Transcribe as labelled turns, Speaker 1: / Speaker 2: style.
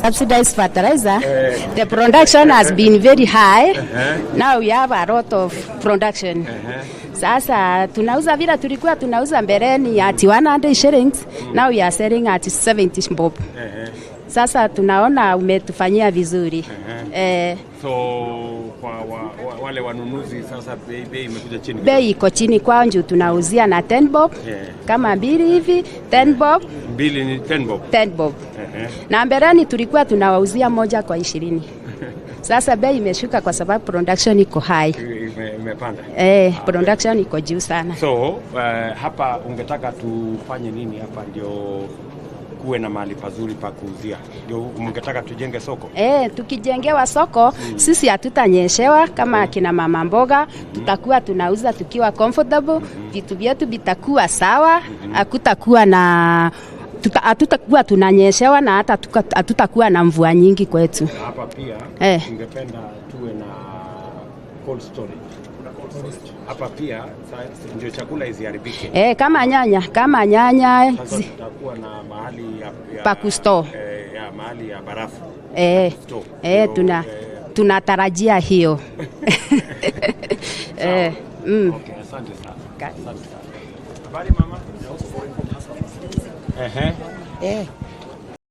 Speaker 1: subsidized fertilizer, the production has been very high. Now we have a lot of production. Sasa tunauza vile tulikuwa tunauza mbeleni at 100 shillings. Now we are selling at 70 bob. Sasa tunaona umetufanyia vizuri.
Speaker 2: So kwa wale wanunuzi sasa bei imekuja chini.
Speaker 1: Bei iko chini kwa nju tunauzia na 10 bob. Kama mbili hivi 10 bob.
Speaker 2: Mbili ni 10 bob.
Speaker 1: 10 bob. Na mbeleni tulikuwa tunawauzia moja kwa 20. Sasa bei imeshuka kwa sababu production iko high.
Speaker 2: Imepanda.
Speaker 1: Production iko juu sana.
Speaker 2: So hapa ungetaka tufanye nini hapa ndio kuwe na mahali pazuri pa kuuzia? Ndio ungetaka tujenge soko?
Speaker 1: Tukijengewa soko sisi hatutanyeshewa kama kina mama mboga, tutakuwa tunauza tukiwa comfortable, vitu vyetu vitakuwa sawa, hakutakuwa na hatutakuwa tunanyeshewa na hata hatutakuwa na mvua nyingi kwetu.
Speaker 2: Hapa pia ungependa tuwe na cold storage. Hapa pia ndio chakula isiharibike.
Speaker 1: Kama nyanya
Speaker 2: sasa tutakuwa na mahali
Speaker 1: pa kustore.
Speaker 2: Mahali ya barafu.
Speaker 1: Tunatarajia hiyo.
Speaker 2: Okay, asante sana. Habari mama?